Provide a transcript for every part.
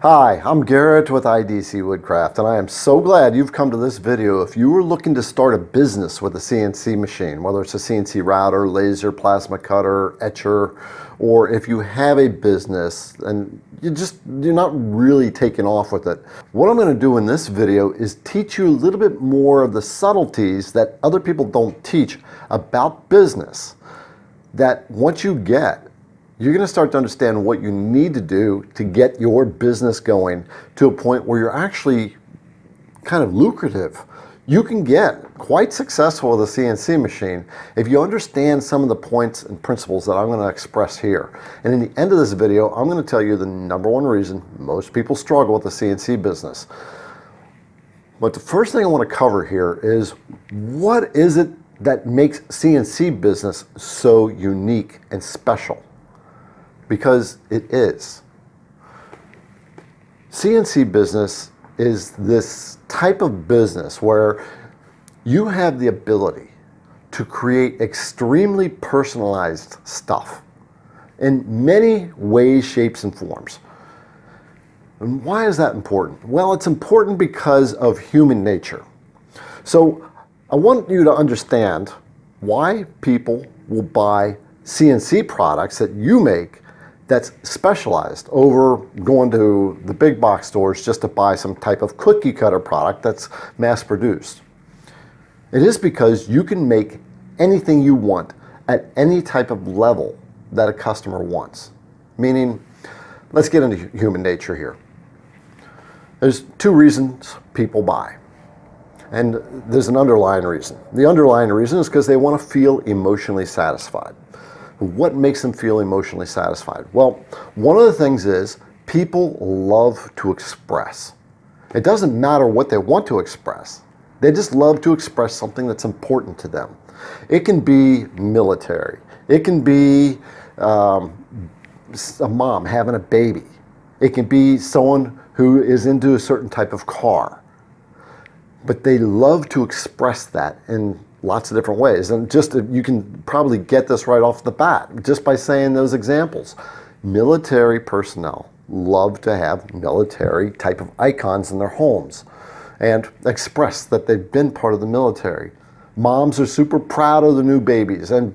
Hi, I'm Garrett with IDC Woodcraft, and I am so glad you've come to this video. If you were looking to start a business with a CNC machine, whether it's a CNC router, laser, plasma cutter, etcher, or if you have a business and you're not really taking off with it, what I'm going to do in this video is teach you a little bit more of the subtleties that other people don't teach about business, that once you get, you're going to start to understand what you need to do to get your business going to a point where you're actually kind of lucrative. You can get quite successful with a CNC machine if you understand some of the points and principles that I'm going to express here. And in the end of this video, I'm going to tell you the #1 reason most people struggle with the CNC business. But the first thing I want to cover here is, what is it that makes CNC business so unique and special? Because it is. CNC business is this type of business where you have the ability to create extremely personalized stuff in many ways, shapes, and forms. And why is that important? Well, it's important because of human nature. So I want you to understand why people will buy CNC products that you make that's specialized over going to the big box stores just to buy some type of cookie cutter product that's mass produced. It is because you can make anything you want at any type of level that a customer wants. Meaning, let's get into human nature here. There's 2 reasons people buy. And there's an underlying reason. The underlying reason is because they want to feel emotionally satisfied. What makes them feel emotionally satisfied? Well, one of the things is people love to express. It doesn't matter what they want to express. They just love to express something that's important to them. It can be military. It can be a mom having a baby. It can be someone who is into a certain type of car. But they love to express that in lots of different ways. And just, you can probably get this right off the bat just by saying those examples. Military personnel love to have military type of icons in their homes and express that they've been part of the military. Moms are super proud of the new babies and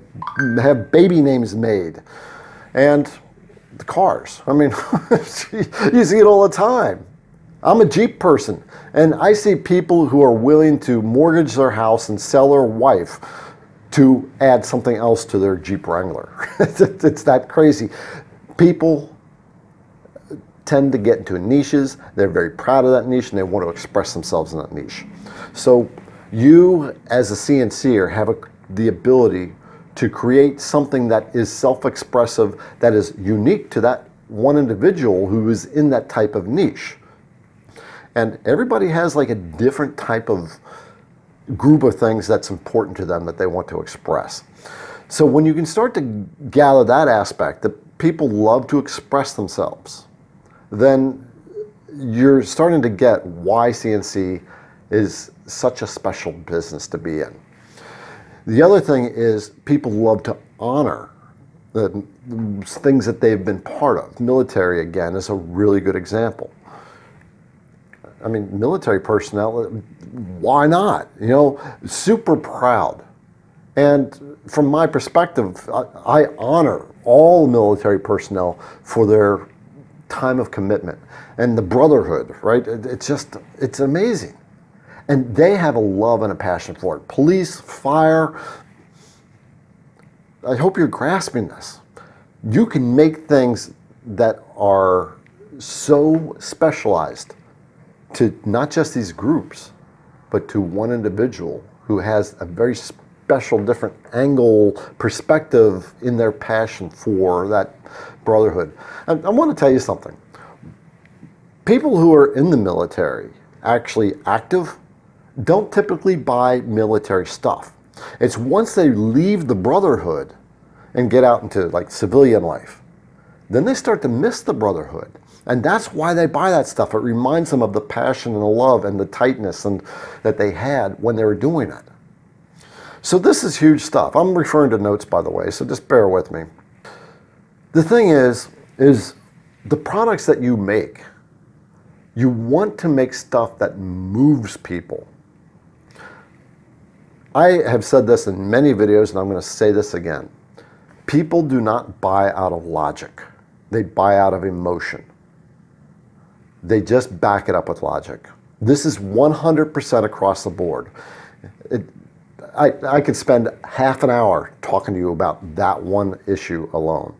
have baby names made. And the cars, I mean, you see it all the time. I'm a Jeep person, and I see people who are willing to mortgage their house and sell their wife to add something else to their Jeep Wrangler. It's that crazy. People tend to get into niches. They're very proud of that niche, and they want to express themselves in that niche. So you, as a CNCer, have the ability to create something that is self-expressive, that is unique to that one individual who is in that type of niche. And everybody has like a different type of group of things that's important to them that they want to express. So when you can start to gather that aspect, that people love to express themselves, then you're starting to get why CNC is such a special business to be in. The other thing is people love to honor the things that they've been part of. Military, again, is a really good example. I mean, military personnel, why not? You know, super proud. And from my perspective, I honor all military personnel for their time of commitment and the brotherhood, right? It's amazing. And they have a love and a passion for it. Police, fire, I hope you're grasping this. You can make things that are so specialized to not just these groups, but to one individual who has a very special, different angle, perspective in their passion for that brotherhood. And I want to tell you something. People who are in the military, actually active, don't typically buy military stuff. It's once they leave the brotherhood and get out into like civilian life, then they start to miss the brotherhood. And that's why they buy that stuff. It reminds them of the passion and the love and the tightness that they had when they were doing it. So this is huge stuff. I'm referring to notes, by the way, so just bear with me. The thing is the products that you make You want to make stuff that moves people. I have said this in many videos, and I'm going to say this again. People do not buy out of logic. They buy out of emotion. They just back it up with logic. This is 100% across the board. I could spend half an hour talking to you about that one issue alone.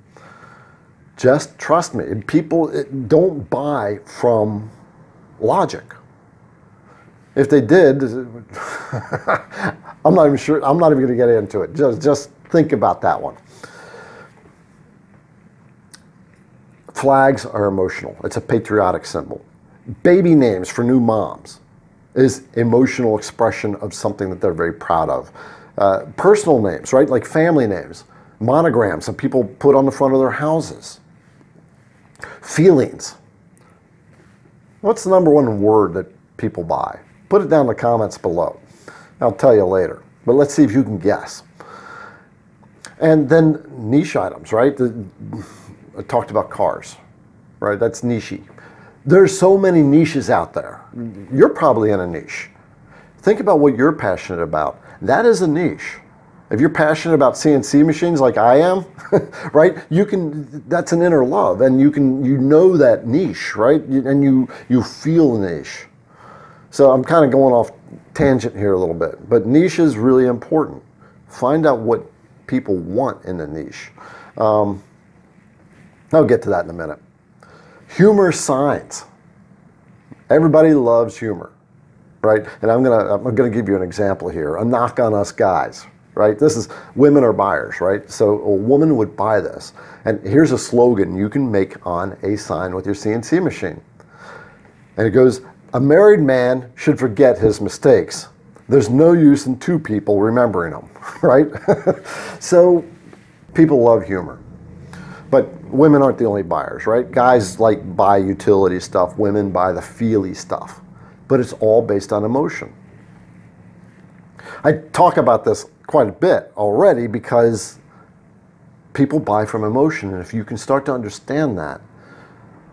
Just trust me. People don't buy from logic. If they did, I'm not even sure. I'm not even going to get into it. Just think about that one. Flags are emotional. It's a patriotic symbol. Baby names for new moms is emotional expression of something that they're very proud of. Personal names, right? Like family names, monograms that people put on the front of their houses. Feelings. What's the number one word that people buy? Put it down in the comments below. I'll tell you later, but let's see if you can guess. And then niche items, right? I talked about cars, right? That's niche-y. There's so many niches out there. You're probably in a niche. Think about what you're passionate about. That is a niche. If you're passionate about CNC machines like I am, right? That's an inner love, and you know that niche, right? And you feel the niche. So I'm kind of going off tangent here a little bit, but niche is really important. Find out what people want in the niche. I'll get to that in a minute. Humor signs. Everybody loves humor, right? And I'm gonna give you an example here. A knock on us guys, right? This is women are buyers, right? So a woman would buy this, and here's a slogan you can make on a sign with your CNC machine, and it goes, "A married man should forget his mistakes. There's no use in two people remembering them," right? So people love humor. But women aren't the only buyers, right? Guys like buy utility stuff, women buy the feely stuff. But it's all based on emotion. I talk about this quite a bit already because people buy from emotion, and if you can start to understand that,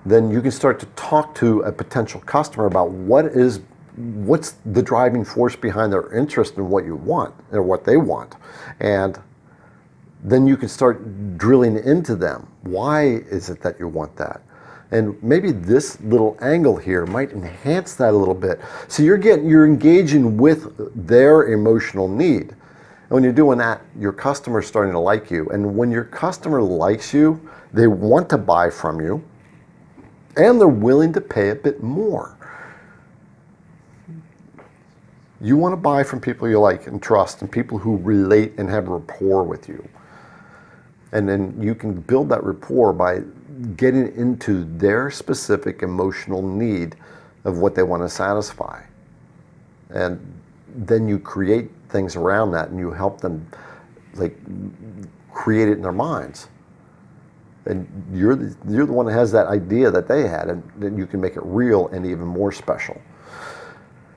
then you can start to talk to a potential customer about what's the driving force behind their interest in what you want or what they want. And then you can start drilling into them. Why is it that you want that? And maybe this little angle here might enhance that a little bit. So you're engaging with their emotional need. And when you're doing that, your customer's starting to like you. And when your customer likes you, they want to buy from you, and they're willing to pay a bit more. You want to buy from people you like and trust, and people who relate and have rapport with you. And then you can build that rapport by getting into their specific emotional need of what they want to satisfy. And then you create things around that, and you help them like create it in their minds. And you're the one that has that idea that they had, and then you can make it real and even more special.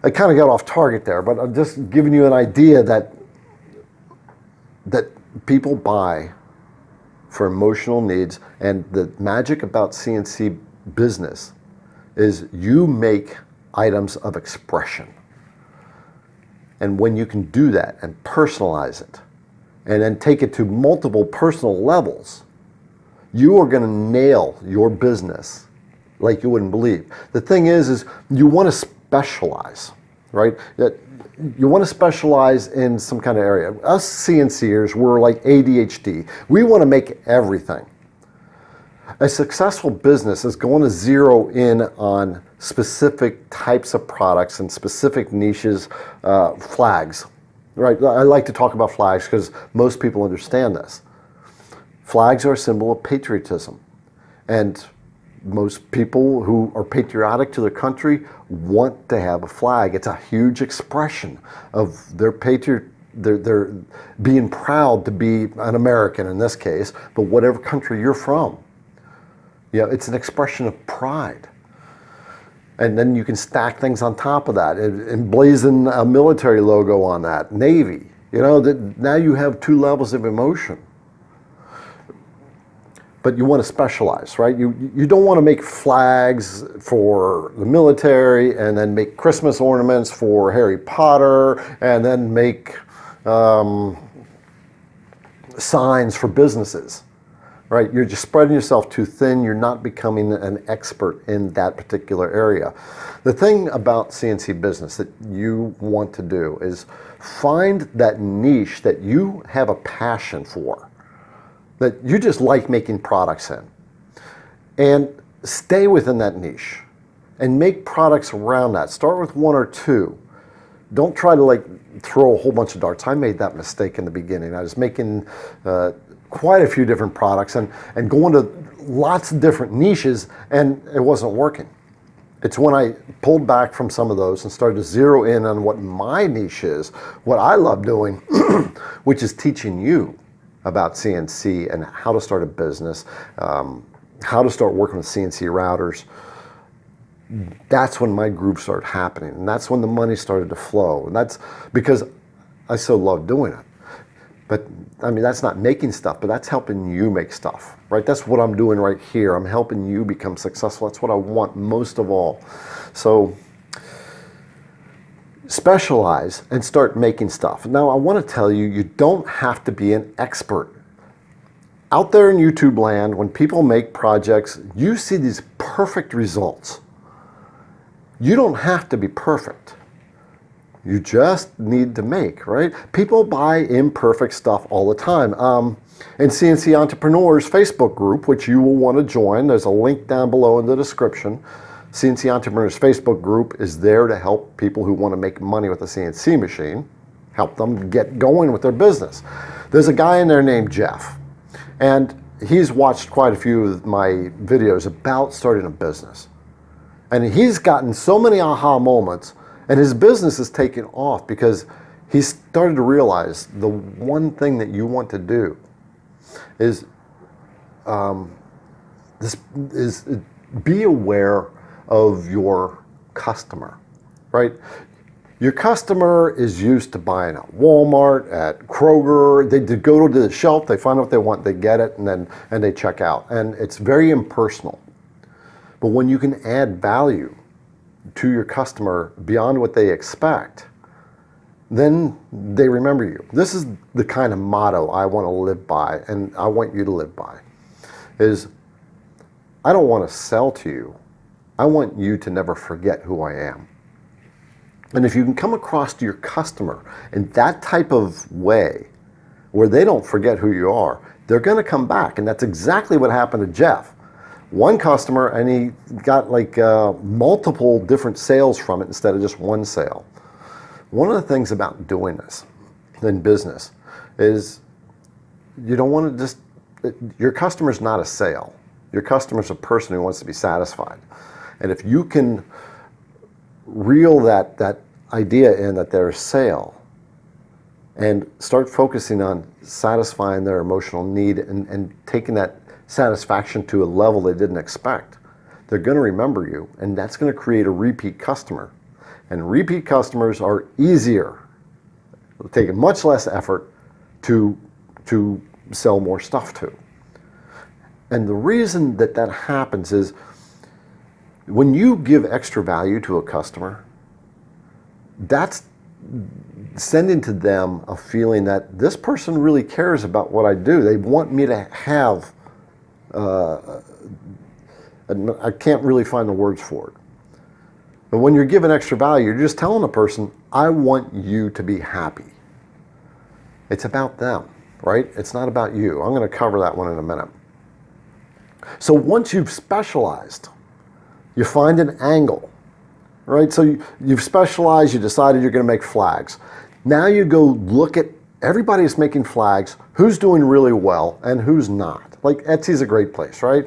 I kind of got off target there, but I'm just giving you an idea that people buy for emotional needs. And the magic about CNC business is you make items of expression. And when you can do that and personalize it, and then take it to multiple personal levels, you are going to nail your business like you wouldn't believe. The thing is you want to specialize, right? You want to specialize in some kind of area. Us CNCers, we're like ADHD. We want to make everything. A successful business is going to zero in on specific types of products and specific niches, flags, right? I like to talk about flags because most people understand this. Flags are a symbol of patriotism, and most people who are patriotic to their country want to have a flag. It's a huge expression of their they're being proud to be an American in this case, but whatever country you're from. You know, it's an expression of pride. And then you can stack things on top of that, emblazon a military logo on that, Navy. You know, now you have two levels of emotion. but you want to specialize, right? You don't want to make flags for the military and then make Christmas ornaments for Harry Potter and then make signs for businesses, right? You're just spreading yourself too thin. You're not becoming an expert in that particular area. The thing about CNC business that you want to do is find that niche that you have a passion for, that you just like making products in, and stay within that niche and make products around that. Start with one or two. Don't try to like throw a whole bunch of darts. I made that mistake in the beginning. I was making quite a few different products and going to lots of different niches, and it wasn't working. It's when I pulled back from some of those and started to zero in on what my niche is, what I love doing, which is teaching you about CNC and how to start a business, how to start working with CNC routers. That's when my group started happening, and that's when the money started to flow, and that's because I so love doing it. But I mean, that's not making stuff, but that's helping you make stuff, right? That's what I'm doing right here. I'm helping you become successful. That's what I want most of all. So specialize and start making stuff. Now, I want to tell you, you don't have to be an expert. Out there in YouTube land, when people make projects, you see these perfect results. You don't have to be perfect. You just need to make, right? People buy imperfect stuff all the time. In CNC Entrepreneurs Facebook group, which you will want to join, there's a link down below in the description. CNC Entrepreneurs Facebook group is there to help people who want to make money with a CNC machine, help them get going with their business. There's a guy in there named Jeff, and he's watched quite a few of my videos about starting a business. And he's gotten so many aha moments, and his business is taking off because he started to realize the one thing that you want to do is be aware of your customer, right? Your customer is used to buying at Walmart, at Kroger. They go to the shelf, they find out what they want, they get it, and they check out. And it's very impersonal. But when you can add value to your customer beyond what they expect, then they remember you. This is the kind of motto I want to live by, and I want you to live by, is I don't want to sell to you. I want you to never forget who I am. And if you can come across to your customer in that type of way, where they don't forget who you are, they're going to come back. And that's exactly what happened to Jeff. One customer, and he got like multiple different sales from it instead of just one sale. One of the things about doing this in business is you don't want to just, your customer's not a sale. Your customer's a person who wants to be satisfied. And if you can reel that idea in that they're a sale and start focusing on satisfying their emotional need and taking that satisfaction to a level they didn't expect, they're going to remember you, and that's going to create a repeat customer. And repeat customers are easier. It'll take much less effort to sell more stuff to. And the reason that happens is when you give extra value to a customer, that's sending to them a feeling that this person really cares about what I do. They want me to have I can't really find the words for it. But when you're giving extra value, you're just telling a person, I want you to be happy. It's about them, right? It's not about you. I'm going to cover that one in a minute. So once you've specialized, you find an angle, right? So you've specialized, you decided you're going to make flags. Now you go look at everybody's making flags, who's doing really well and who's not. Like Etsy's a great place, right?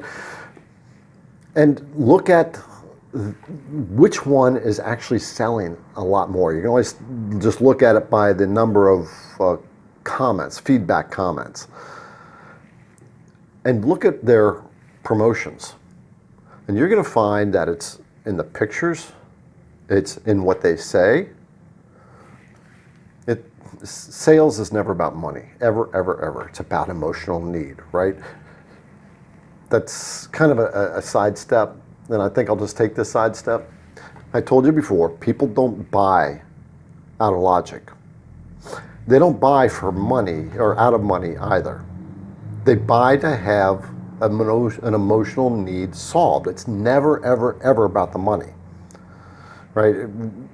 And look at which one is actually selling a lot more. You can always just look at it by the number of comments, feedback comments. And look at their promotions. And you're going to find that it's in the pictures, it's in what they say. Sales is never about money, ever, ever, ever. It's about emotional need, right? that's kind of a sidestep, and I think I'll just take this sidestep. I told you before, people don't buy out of logic. They don't buy for money or out of money either. They buy to have an emotional need solved. It's never, ever, ever about the money, right? I'm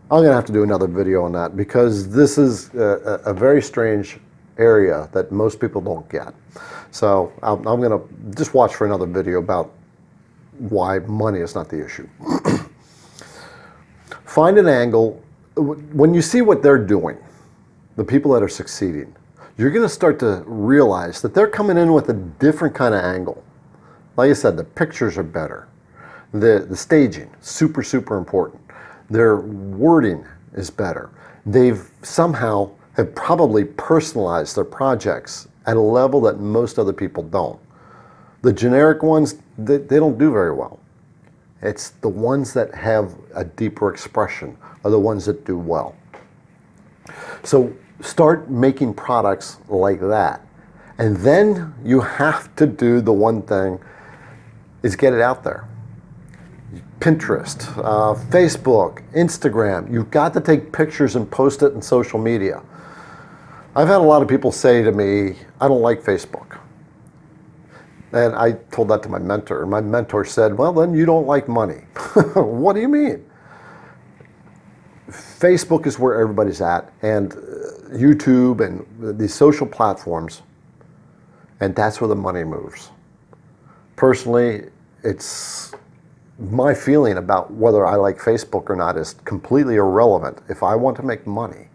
going to have to do another video on that because this is a very strange area that most people don't get. So I'm going to just watch for another video about why money is not the issue. Find an angle. When you see what they're doing, the people that are succeeding, you're going to start to realize that they're coming in with a different kind of angle. Like I said, the pictures are better. The staging, super, super important. Their wording is better. They've somehow have probably personalized their projects at a level that most other people don't. The generic ones, they don't do very well. It's the ones that have a deeper expression are the ones that do well. So start making products like that. And then you have to do the one thing is get it out there. Pinterest, Facebook, Instagram, you've got to take pictures and post it in social media. I've had a lot of people say to me, I don't like Facebook. And I told that to my mentor, and my mentor said, well, then you don't like money. What do you mean? Facebook is where everybody's at, and YouTube and these social platforms, and that's where the money moves. Personally, it's my feeling about whether I like Facebook or not is completely irrelevant if I want to make money,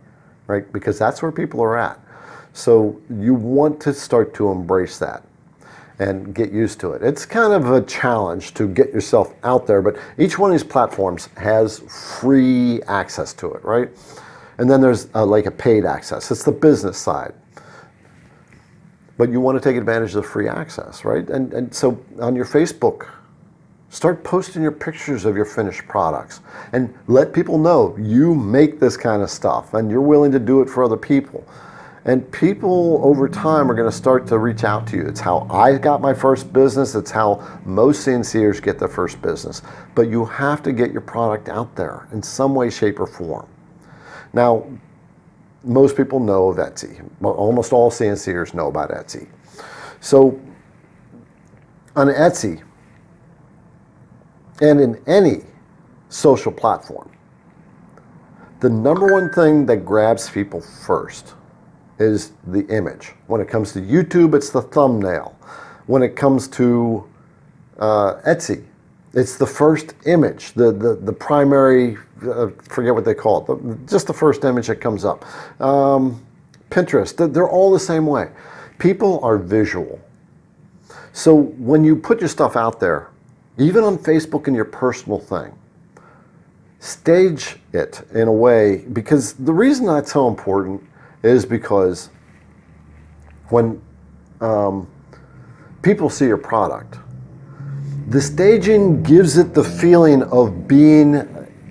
right? Because that's where people are at. So you want to start to embrace that and get used to it. It's kind of a challenge to get yourself out there, but each one of these platforms has free access to it, right? And then there's like a paid access. It's the business side. But you want to take advantage of the free access, right? And so on your Facebook, start posting your pictures of your finished products and let people know you make this kind of stuff and you're willing to do it for other people. And people over time are going to start to reach out to you. It's how I got my first business. It's how most CNCers get their first business. But you have to get your product out there in some way, shape, or form. Now, most people know of Etsy. Almost all CNCers know about Etsy. So on Etsy, and in any social platform, the number one thing that grabs people first is the image. When it comes to YouTube, it's the thumbnail. When it comes to Etsy, it's the first image, the primary, forget what they call it, just the first image that comes up. Pinterest, they're all the same way. People are visual. So when you put your stuff out there, even on Facebook and your personal thing, stage it in a way, because the reason that's so important is because when people see your product, the staging gives it the feeling of being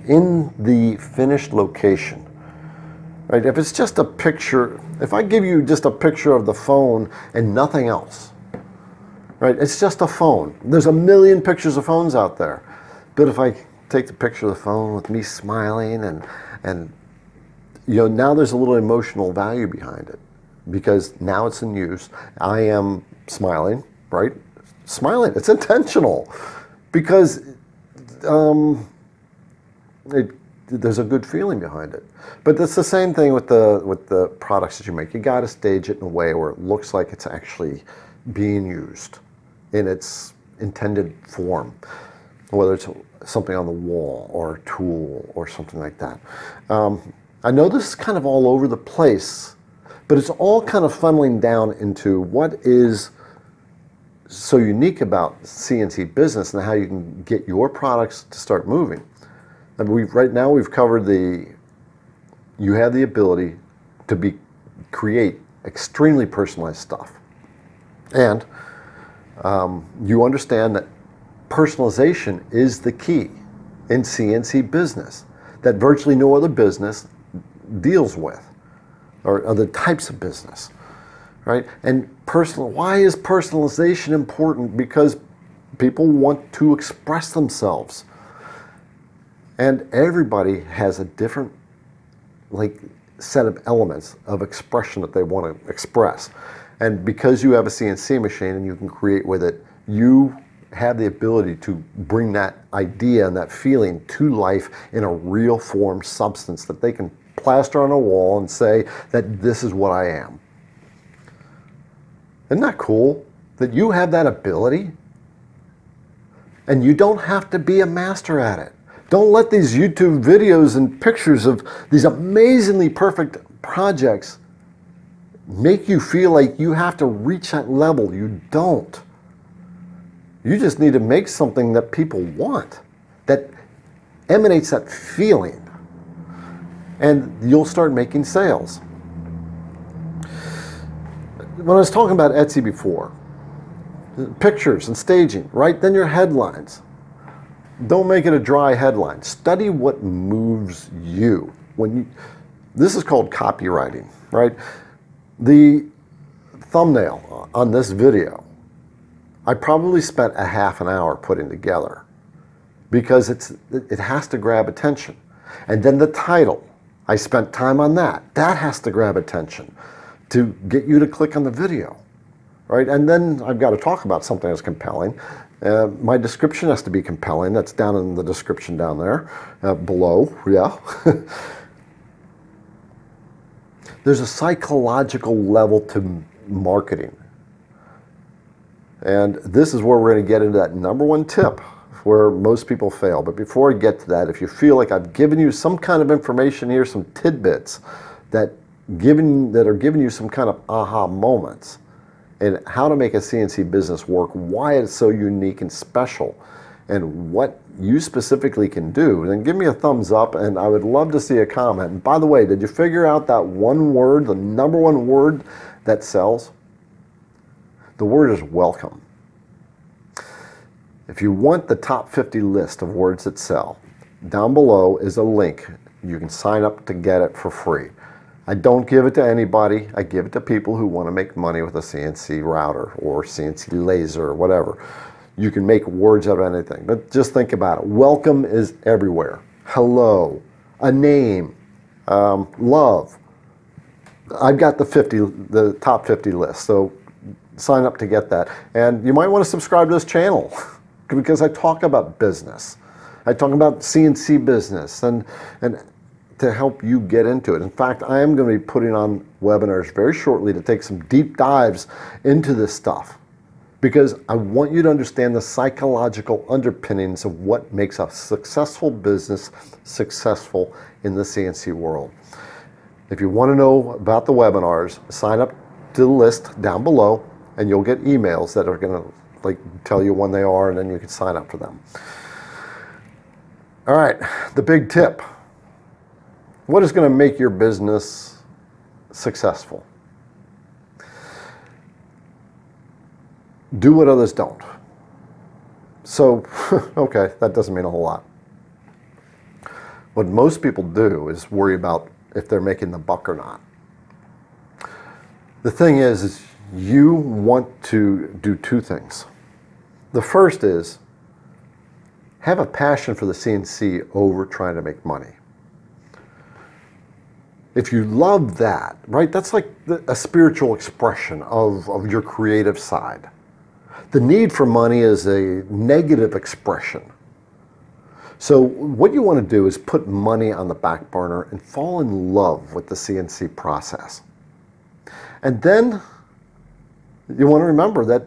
in the finished location. Right? If it's just a picture, if I give you just a picture of the phone and nothing else, right? It's just a phone. There's a million pictures of phones out there. But if I take the picture of the phone with me smiling and you know, now there's a little emotional value behind it because now it's in use. I am smiling, right? Smiling, it's intentional because there's a good feeling behind it. But it's the same thing with the products that you make. You got to stage it in a way where it looks like it's actually being used in its intended form, whether it's something on the wall or a tool or something like that. I know this is kind of all over the place, but it's all kind of funneling down into what is so unique about CNC business and how you can get your products to start moving. And right now we've covered you have the ability to create extremely personalized stuff. And you understand that personalization is the key in CNC business that virtually no other business deals with, or other types of business. right? And why is personalization important? Because people want to express themselves. And everybody has a different set of elements of expression that they want to express. And because you have a CNC machine and you can create with it, you have the ability to bring that idea and that feeling to life in a real form substance that they can plaster on a wall and say that this is what I am. Isn't that cool that you have that ability? And you don't have to be a master at it. Don't let these YouTube videos and pictures of these amazingly perfect projects make you feel like you have to reach that level. You don't. You just need to make something that people want, that emanates that feeling, and you'll start making sales. When I was talking about Etsy before, pictures and staging, right? Then your headlines. Don't make it a dry headline. Study what moves you. This is called copywriting, right? The thumbnail on this video, I probably spent a half an hour putting together because it has to grab attention. And then the title, I spent time on that. That has to grab attention to get you to click on the video, right? And then I've got to talk about something that's compelling. My description has to be compelling. That's down in the description down there, below, yeah. There's a psychological level to marketing. And this is where we're going to get into that number one tip where most people fail. But before I get to that, if you feel like I've given you some kind of information here, some tidbits that are giving you some kind of aha moments, and how to make a CNC business work, why it's so unique and special, and what you specifically can do, then give me a thumbs up, and I would love to see a comment. And by the way, did you figure out that one word, the number one word that sells? The word is welcome. If you want the top 50 list of words that sell, down below is a link. You can sign up to get it for free. I don't give it to anybody. I give it to people who want to make money with a CNC router or CNC laser or whatever. You can make words out of anything, but just think about it. Welcome is everywhere. Hello, a name, love. I've got the top 50 list, so sign up to get that. And you might want to subscribe to this channel because I talk about business. I talk about CNC business and to help you get into it. In fact, I am going to be putting on webinars very shortly to take some deep dives into this stuff because I want you to understand the psychological underpinnings of what makes a successful business successful in the CNC world. If you want to know about the webinars, sign up to the list down below and you'll get emails that are going to tell you when they are, and then you can sign up for them. All right, the big tip. What is going to make your business successful? Do what others don't. So, okay, that doesn't mean a whole lot. What most people do is worry about if they're making the buck or not. The thing is you want to do two things. The first is have a passion for the CNC over trying to make money. If you love that, right, that's like a spiritual expression of your creative side. The need for money is a negative expression. So what you want to do is put money on the back burner and fall in love with the CNC process. And then you want to remember that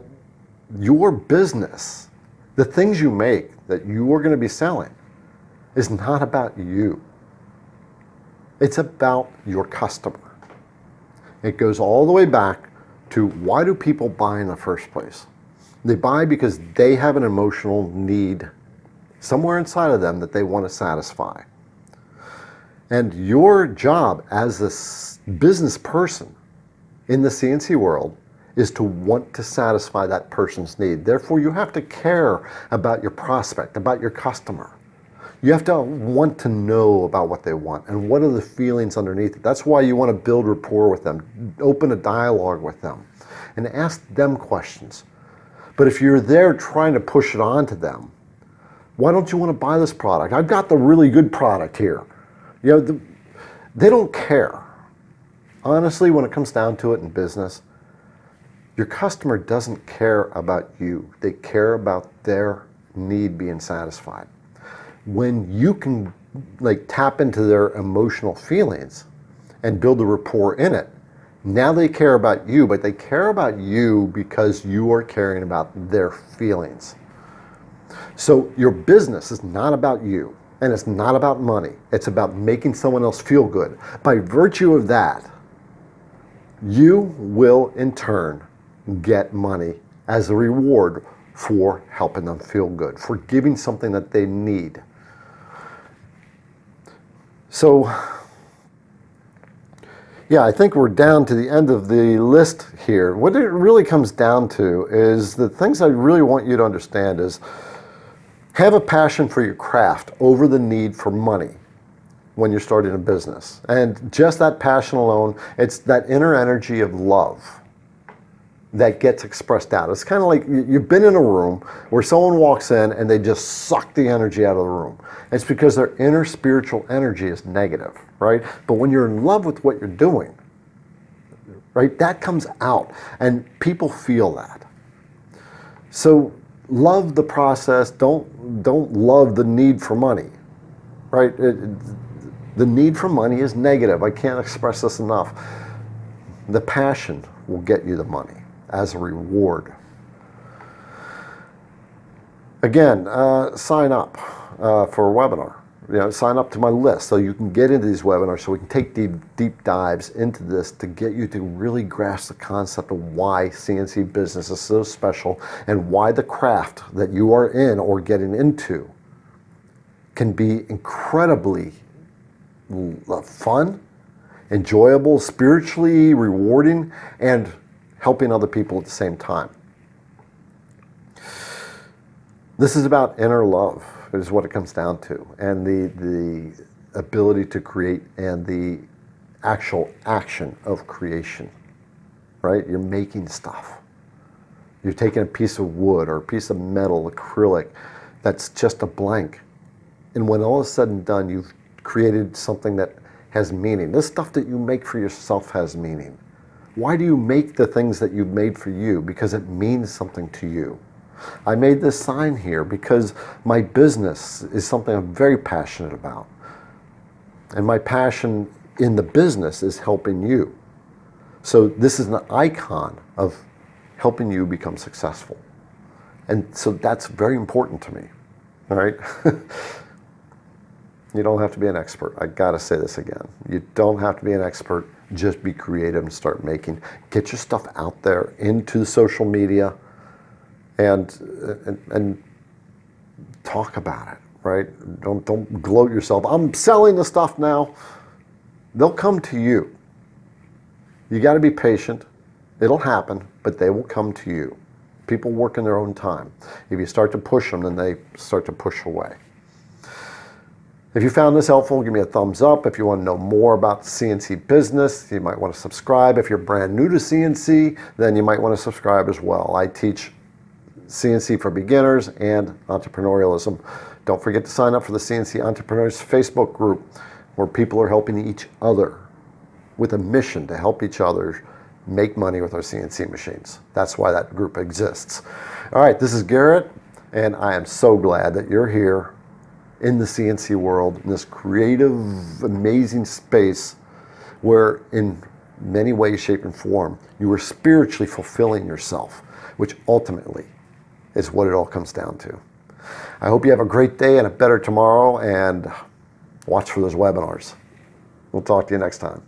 your business, the things you make that you are going to be selling, is not about you. It's about your customer. It goes all the way back to why do people buy in the first place? They buy because they have an emotional need somewhere inside of them that they want to satisfy. And your job as a business person in the CNC world is to want to satisfy that person's need. Therefore, you have to care about your prospect, about your customer. You have to want to know about what they want and what are the feelings underneath it. That's why you want to build rapport with them, open a dialogue with them, and ask them questions. But if you're there trying to push it on to them, why don't you want to buy this product? I've got the really good product here. You know, they don't care. Honestly, when it comes down to it in business, your customer doesn't care about you. They care about their need being satisfied. When you can tap into their emotional feelings and build a rapport in it, now they care about you, but they care about you because you are caring about their feelings. So your business is not about you, and it's not about money. It's about making someone else feel good. By virtue of that, you will in turn get money as a reward for helping them feel good, for giving something that they need. So, yeah, I think we're down to the end of the list here. What it really comes down to is the things I really want you to understand is have a passion for your craft over the need for money when you're starting a business. And just that passion alone, it's that inner energy of love that gets expressed out. It's kind of like you've been in a room where someone walks in and they just suck the energy out of the room. It's because their inner spiritual energy is negative, right? But when you're in love with what you're doing, right, that comes out and people feel that. So love the process, don't love the need for money, right? The need for money is negative. I can't express this enough. The passion will get you the money as a reward. Again, sign up for a webinar. You know, sign up to my list so you can get into these webinars so we can take deep dives into this to get you to really grasp the concept of why CNC business is so special and why the craft that you are in or getting into can be incredibly fun, enjoyable, spiritually rewarding, and helping other people at the same time. This is about inner love, is what it comes down to, and the ability to create and the actual action of creation, right? You're making stuff. You're taking a piece of wood or a piece of metal, acrylic, that's just a blank. And when all is said and done, you've created something that has meaning. This stuff that you make for yourself has meaning. Why do you make the things that you've made for you? Because it means something to you. I made this sign here because my business is something I'm very passionate about. And my passion in the business is helping you. So this is an icon of helping you become successful. And so that's very important to me, all right? You don't have to be an expert. I gotta say this again. You don't have to be an expert. Just be creative and start making. Get your stuff out there into social media and talk about it, right? Don't gloat yourself. I'm selling the stuff now. They'll come to you. You got to be patient. It'll happen, but they will come to you. People work in their own time. If you start to push them, then they start to push away. If you found this helpful, give me a thumbs up. If you want to know more about CNC business, you might want to subscribe. If you're brand new to CNC, then you might want to subscribe as well. I teach CNC for beginners and entrepreneurialism. Don't forget to sign up for the CNC Entrepreneurs Facebook group where people are helping each other with a mission to help each other make money with our CNC machines. That's why that group exists. All right, this is Garrett, and I am so glad that you're here in the CNC world, in this creative, amazing space where in many ways, shape, and form, you are spiritually fulfilling yourself, which ultimately is what it all comes down to. I hope you have a great day and a better tomorrow, and watch for those webinars. We'll talk to you next time.